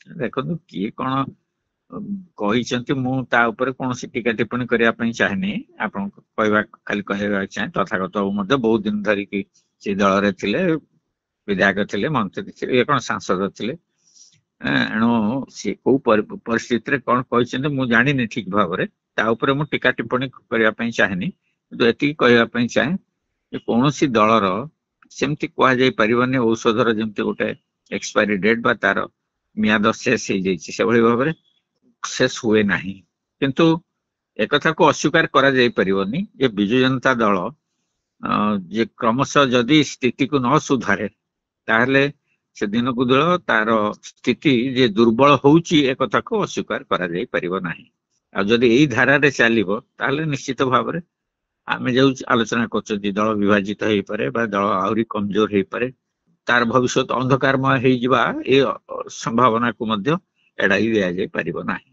ଦେଖନ୍ତୁ କିଏ କଣ କହିଛନ୍ତି, ମୁଁ ତା ଉପରେ କୌଣସି ଟୀକା ଟିପ୍ପଣୀ କରିବା ପାଇଁ ଚାହେଁନି। ଆପଣଙ୍କୁ ଖାଲି କହିବାକୁ ଚାହେଁ ତଥାଗତ ବାବୁ ମଧ୍ୟ ବହୁତ ଦିନ ଧରିକି ସେ ଦଳରେ ଥିଲେ, ବିଧାୟକ ଥିଲେ, ମନ୍ତ୍ରୀ ଥିଲେ, ଇଏ କଣ ସାଂସଦ ଥିଲେ। ଏଣୁ ସେ କୋଉ ପରିସ୍ଥିତିରେ କଣ କହିଛନ୍ତି ମୁଁ ଜାଣିନି ଠିକ ଭାବରେ, ତା ଉପରେ ମୁଁ ଟୀକା ଟିପ୍ପଣୀ କରିବା ପାଇଁ ଚାହେଁନି। କିନ୍ତୁ ଏତିକି କହିବା ପାଇଁ ଚାହେଁ ଯେ କୌଣସି ଦଳର ସେମିତି କୁହାଯାଇ ପାରିବନି ଔଷଧର ଯେମିତି ଗୋଟେ ଏକ୍ସପାୟରୀ ଡେଟ୍ ବା ତାର ମିଆଦ ଶେଷ ହେଇଯାଇଛି, ସେଭଳି ଭାବରେ ଶେଷ ହୁଏ ନାହିଁ। କିନ୍ତୁ ଏକଥାକୁ ଅସ୍ୱୀକାର କରାଯାଇ ପାରିବନି ଯେ ବିଜୁ ଜନତା ଦଳ ଯେ କ୍ରମଶଃ ଯଦି ସ୍ଥିତିକୁ ନ ସୁଧାରେ ତାହେଲେ ସେ ଦିନକୁ ଦିନ ତାର ସ୍ଥିତି ଯେ ଦୁର୍ବଳ ହଉଛି ଏକଥାକୁ ଅସ୍ୱୀକାର କରାଯାଇ ପାରିବ ନାହିଁ। ଆଉ ଯଦି ଏଇ ଧାରାରେ ଚାଲିବ ତାହେଲେ ନିଶ୍ଚିତ ଭାବରେ ଆମେ ଯୋଉ ଆଲୋଚନା କରୁଛନ୍ତି ଦଳ ବିଭାଜିତ ହେଇପାରେ ବା ଦଳ ଆହୁରି କମଜୋର ହେଇପାରେ, ତାର ଭବିଷ୍ୟତ ଅନ୍ଧକାରମୟ ହେଇଯିବା ଏ ସମ୍ଭାବନାକୁ ମଧ୍ୟ ଏଡାଇ ଦିଆଯାଇ ପାରିବ ନାହିଁ।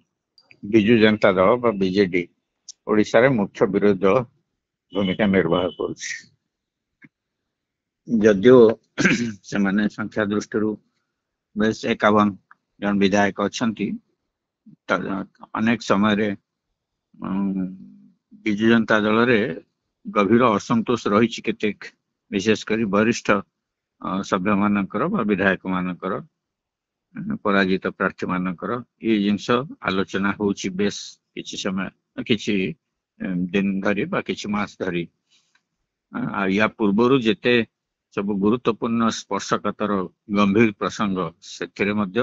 ବିଜୁ ଜନତା ଦଳ ବା ବିଜେଡି ଓଡିଶାରେ ମୁଖ୍ୟ ବିରୋଧୀ ଦଳ ଭୂମିକା ନିର୍ବାହ କରୁଛି। ଯଦିଓ ସେମାନେ ସଂଖ୍ୟା ଦୃଷ୍ଟିରୁ ବେଶ 51 ଜଣ ବିଧାୟକ ଅଛନ୍ତି, ଅନେକ ସମୟରେ ବିଜୁ ଜନତା ଦଳରେ ଗଭୀର ଅସନ୍ତୋଷ ରହିଛି କେତେକ, ବିଶେଷ କରି ବରିଷ୍ଠ ସଭ୍ୟ ମାନଙ୍କର ବା ବିଧାୟକ ମାନଙ୍କର, ପରାଜିତ ପ୍ରାର୍ଥୀ ମାନଙ୍କର ଏଇ ଜିନିଷ ଆଲୋଚନା ହଉଛି ବେଶ କିଛି ସମୟ, କିଛି ଦିନ ଧରି ବା କିଛି ମାସ ଧରି। ଆଉ ୟା ପୂର୍ବରୁ ଯେତେ ସବୁ ଗୁରୁତ୍ୱପୂର୍ଣ୍ଣ ସ୍ପର୍ଶକାତର ଗମ୍ଭୀର ପ୍ରସଙ୍ଗ, ସେଥିରେ ମଧ୍ୟ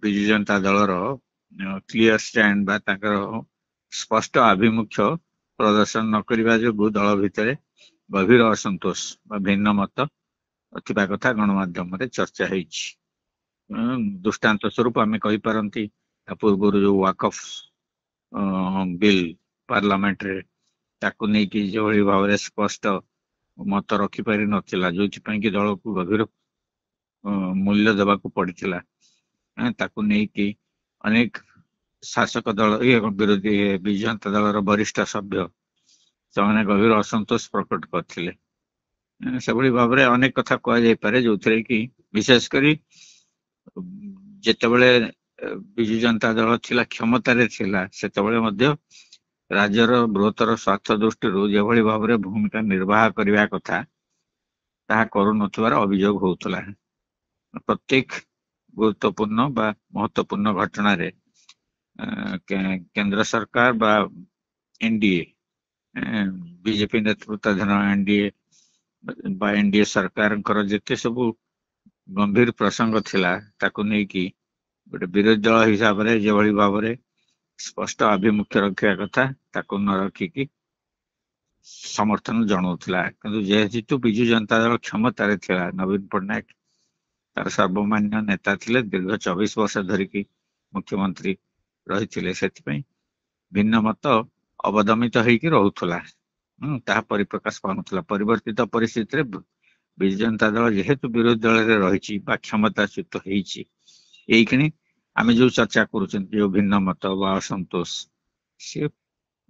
ବିଜୁ ଜନତା ଦଳର କ୍ଲିୟର ଷ୍ଟାଣ୍ଡ ବା ତାଙ୍କର ସ୍ପଷ୍ଟ ଆଭିମୁଖ୍ୟ ପ୍ରଦର୍ଶନ ନ କରିବା ଯୋଗୁଁ ଦଳ ଭିତରେ ଗଭୀର ଅସନ୍ତୋଷ ବା ଭିନ୍ନ ମତ ଥିବା କଥା ଗଣମାଧ୍ୟମରେ ଚର୍ଚ୍ଚା ହେଇଛି। ଦୃଷ୍ଟାନ୍ତ ସ୍ୱରୂପ ଆମେ କହିପାରନ୍ତି ତା ପୂର୍ବରୁ ଯୋଉ ୱାକଫ ବିଲ୍ ପାର୍ଲାମେଣ୍ଟରେ, ତାକୁ ନେଇକି ଯେଭଳି ଭାବରେ ସ୍ପଷ୍ଟ ମତ ରଖିପାରି ନଥିଲା, ଯୋଉଥିପାଇଁ କି ଦଳକୁ ଗଭୀର ମୂଲ୍ୟ ଦେବାକୁ ପଡିଥିଲା, ତାକୁ ନେଇକି ଅନେକ ଶାସକ ଦଳ ବିରୋଧୀ ବିଜୁ ଜନତା ଦଳର ବରିଷ୍ଠ ସଭ୍ୟ ସେମାନେ ଗଭୀର ଅସନ୍ତୋଷ ପ୍ରକଟ କରିଥିଲେ। ସେଭଳି ଭାବରେ ଅନେକ କଥା କୁହାଯାଇପାରେ, ଯୋଉଥିରେ କି ବିଶେଷ କରି ଯେତେବେଳେ ବିଜୁ ଜନତା ଦଳ ଥିଲା କ୍ଷମତାରେ ଥିଲା, ସେତେବେଳେ ମଧ୍ୟ ରାଜ୍ୟର ବୃହତ୍ତର ସ୍ୱାର୍ଥ ଦୃଷ୍ଟିରୁ ଯେଭଳି ଭାବରେ ଭୂମିକା ନିର୍ବାହ କରିବା କଥା ତାହା କରୁନଥିବାର ଅଭିଯୋଗ ହଉଥିଲା। ପ୍ରତ୍ୟେକ ଗୁରୁତ୍ୱପୂର୍ଣ୍ଣ ବା ମହତ୍ୱପୂର୍ଣ୍ଣ ଘଟଣାରେ କେନ୍ଦ୍ର ସରକାର ବା ଏନଡିଏ, ବିଜେପି ନେତୃତ୍ୱାଧୀନ ଏନଡିଏ ବା ଏନଡିଏ ସରକାରଙ୍କର ଯେତେ ସବୁ ଗମ୍ଭୀର ପ୍ରସଙ୍ଗ ଥିଲା, ତାକୁ ନେଇକି ଗୋଟେ ବିରୋଧୀ ଦଳ ହିସାବରେ ଯେଭଳି ଭାବରେ ସ୍ପଷ୍ଟ ଆଭିମୁଖ୍ୟ ରଖିବା କଥା ତାକୁ ନ ରଖିକି ସମର୍ଥନ ଜଣାଉଥିଲା। କିନ୍ତୁ ଯେହେତୁ ବିଜୁ ଜନତା ଦଳ କ୍ଷମତାରେ ଥିଲା, ନବୀନ ପଟ୍ଟନାୟକ ତାର ସର୍ବମାନ୍ୟ ନେତା ଥିଲେ, ଦୀର୍ଘ 24 ବର୍ଷ ଧରିକି ମୁଖ୍ୟମନ୍ତ୍ରୀ ରହିଥିଲେ, ସେଥିପାଇଁ ଭିନ୍ନ ମତ ଅବଦମିତ ହେଇକି ରହୁଥିଲା, ତାହା ପରିପ୍ରକାଶ ପାଉନଥିଲା। ପରିବର୍ତ୍ତିତ ପରିସ୍ଥିତିରେ ବିଜୁ ଜନତା ଦଳ ଯେହେତୁ ବିରୋଧୀ ଦଳରେ ରହିଛି ବା କ୍ଷମତାଚ୍ୟୁତ ହେଇଛି, ଏଇକ୍ଷଣି ଆମେ ଯୋଉ ଚର୍ଚ୍ଚା କରୁଛନ୍ତି ଯୋଉ ଭିନ୍ନ ମତ ବା ଅସନ୍ତୋଷ, ସେ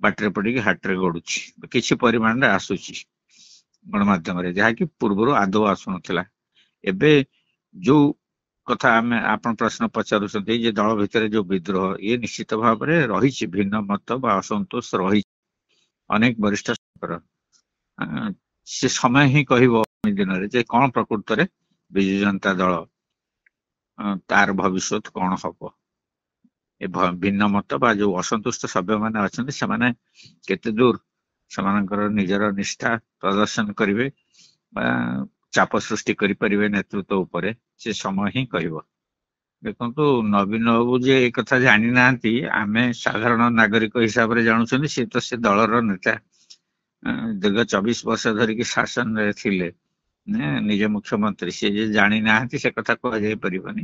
ବାଟରେ ପଡିକି ହାଟରେ ଗଡୁଛି, କିଛି ପରିମାଣରେ ଆସୁଛି ଗଣମାଧ୍ୟମରେ, ଯାହାକି ପୂର୍ବରୁ ଆଦୌ ଆସୁନଥିଲା। ଏବେ ଯୋଉ କଥା ଆପଣ ପ୍ରଶ୍ନ ପଚାରୁଛନ୍ତି ଯେ ଦଳ ଭିତରେ ଯୋଉ ବିଦ୍ରୋହ, ଇଏ ନିଶ୍ଚିତ ଭାବରେ ରହିଛି, ଭିନ୍ନ ମତ ବା ଅସନ୍ତୋଷ ରହିଛି ଅନେକ ବରିଷ୍ଠ, ସେ ସମୟ ହିଁ କହିବ ଦିନରେ ଯେ କଣ ପ୍ରକୃତରେ ବିଜୁ ଜନତା ଦଳ ତାର ଭବିଷ୍ୟତ କଣ ହବ। ଏ ଭିନ୍ନ ମତ ବା ଯୋଉ ଅସନ୍ତୁଷ୍ଟ ସଭ୍ୟମାନେ ଅଛନ୍ତି, ସେମାନେ କେତେ ଦୂର ସେମାନଙ୍କର ନିଜର ନିଷ୍ଠା ପ୍ରଦର୍ଶନ କରିବେ ବା ଚାପ ସୃଷ୍ଟି କରିପାରିବେ ନେତୃତ୍ୱ ଉପରେ, ସେ ସମୟ ହିଁ କହିବ। ଦେଖନ୍ତୁ, ନବୀନ ବାବୁ ଯେ ଏ କଥା ଜାଣିନାହାନ୍ତି, ଆମେ ସାଧାରଣ ନାଗରିକ ହିସାବରେ ଜାଣୁଛନ୍ତି। ସେ ତ ସେ ଦଳର ନେତା, ଦୀର୍ଘ 24 ବର୍ଷ ଧରିକି ଶାସନରେ ଥିଲେ, ନିଜ ମୁଖ୍ୟମନ୍ତ୍ରୀ, ସେ ଯେ ଜାଣିନାହାନ୍ତି ସେ କଥା କୁହାଯାଇ ପାରିବନି।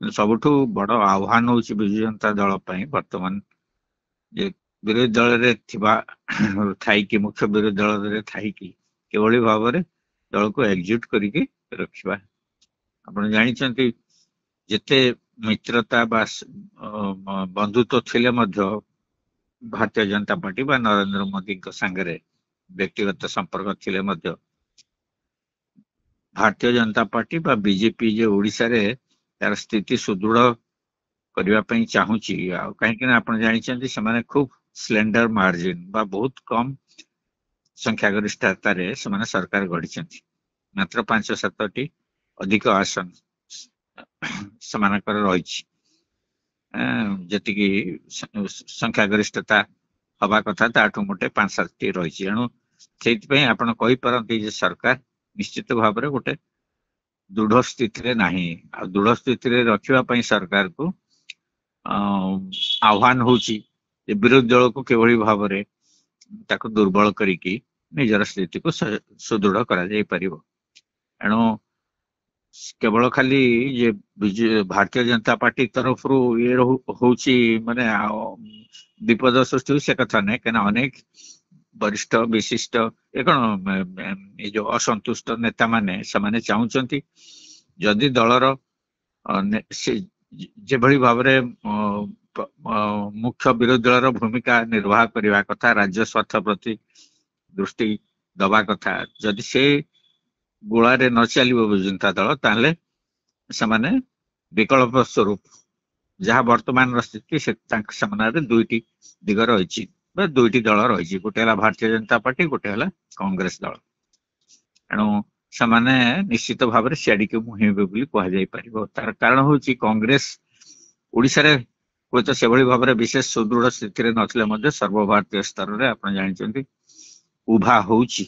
ସବୁଠୁ ବଡ ଆହ୍ୱାନ ହଉଛି ବିଜୁ ଜନତା ଦଳ ପାଇଁ ବର୍ତ୍ତମାନ ଯେ ବିରୋଧୀ ଦଳରେ ଥିବା ଥାଇକି, ମୁଖ୍ୟ ବିରୋଧୀ ଦଳରେ ଥାଇକି କିଭଳି ଭାବରେ ଦଳକୁ ଏକଜୁଟ କରିକି ରଖିବା। ଆପଣ ଜାଣିଛନ୍ତି, ଯେତେ ମିତ୍ରତା ବା ବନ୍ଧୁତ୍ୱ ଥିଲେ ମଧ୍ୟ ଭାରତୀୟ ଜନତା ପାର୍ଟି ବା ନରେନ୍ଦ୍ର ମୋଦୀଙ୍କ ସାଙ୍ଗରେ ବ୍ୟକ୍ତିଗତ ସମ୍ପର୍କ ଥିଲେ ମଧ୍ୟ भारतीय जनता पार्टी बा बीजेपी जे ओडिशा रे तार स्थिति सुदृढ़ करबा पई चाहूची कहीं आपण जानिछंती ସେମାନେ खूब स्लेंडर मार्जिन बा बहुत कम संख्या गरिष्ठता रे ସେମାନେ सरकार गढ़िछंती मात्र 5-7टी अधिक आसन ସେମାନଙ୍କର ରହିଛି ଯେତିକି ସଂଖ୍ୟା गरिष्ठता हवा कथा ताठू मोटे 5-7टी रही एणु से आपण कहींपारती जे सरकार निश्चित भाव में गोटे दृढ़ स्थिति नहीं दृढ़ स्थिति रखापी सरकार को आह्वान होची विरोधी दल को किभली भाव में ताको दुर्बल करिकी निजर स्थिति को सुदृढ़ करा जाई परिबो एणु केवल खाली ये भारतीय जनता पार्टी तरफ ये होची माने विपद सृष्टि से कथा नहीं कहीं अनेक वरिष्ठ विशिष्ट ये कौन ये जो असंतुष्ट नेता माने से चाहूंती जदि दलर जे भली भाव मुख्य विरोधी दलर भूमिका निर्वाह करने कथा राज्य स्वार्थ प्रति दृष्टि दबा कथा जदि से गुलारे न चलो जनता दल ताले समाने विकल्प स्वरूप जहाँ वर्तमान स्थिति से सामने दुईटी दिग रही दुईटी दल रही गोटे भारतीय जनता पार्टी गोटे कांग्रेस दल एणु समाने निश्चित भाव में सियाड़ी के मुहेबे कह तार कारण हूँ कांग्रेस ओडिशा रे कोई तो से भाव में विशेष सुदृढ़ स्थिति नथिले सर्वभारतीय स्तर में आप जानते उभा होची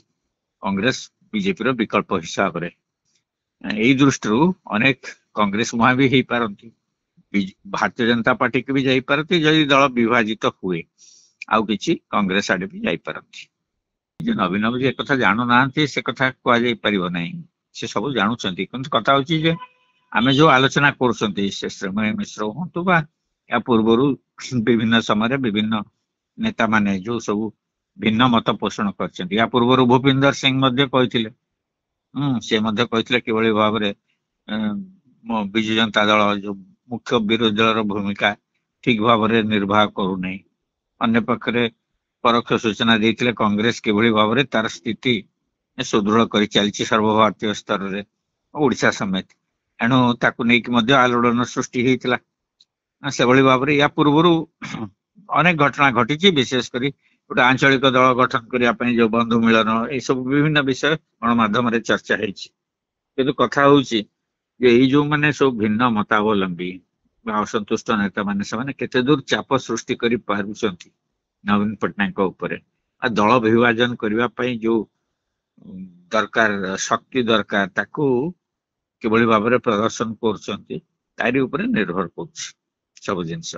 कांग्रेस बीजेपी रो विकल्प हिसाब रे यही दृष्टि अनेक कांग्रेस मुहा भी हो पारती भारतीय जनता पार्टी की भी जाई पारती जदि दल विभाजित हुए आउ किछि कांग्रेस आडे भी जाई पारती जे नवीन बाबू एक कथा जानू ना से कथा कह जाई परिबो नहीं से सब जानुचंती किंतु कथा होची जे आमे जो आलोचना करछंती से श्रीमय मिश्र होंतु बा या पूर्वरु विभिन्न समय विभिन्न नेता माने जो सब भिन्न मत पोषण करछंती या पूर्वरु भूपिंदर सिंह मध्य कहिथिले से मध्य कहिथिले किभली भाव रे बिजु जनता दल जो मुख्य विरोधी दल भूमिका ठीक भाव में निर्वाह करू नहीं अन्य पक्षरे परोक्ष सूचना देते कांग्रेस किभली भाव में तार स्थिति सुदृढ़ कर चलती सर्वभारतीय स्तर में ओडिशा समेत एणु ताकू नहीं आलोड़न सृष्टि होता से भाव में या पूर्व अनेक घटना घटी विशेषकर गोटे आंचलिक दल गठन करने जो बंधु मिलन ये सब विभिन्न विषय गणमाध्यम चर्चा होती कथा हूँ जो मैंने सब भिन्न मतावलंबी असंतुष्ट नेता माने से केते दूर चाप सृष्टि करि पारुछंती नवीन पट्टनायक उपरे आ दल विभाजन करने जो दरकार शक्ति दरकार ताकू किभली भाव में प्रदर्शन कर तारी उपरे निर्भर कर सब जिनस।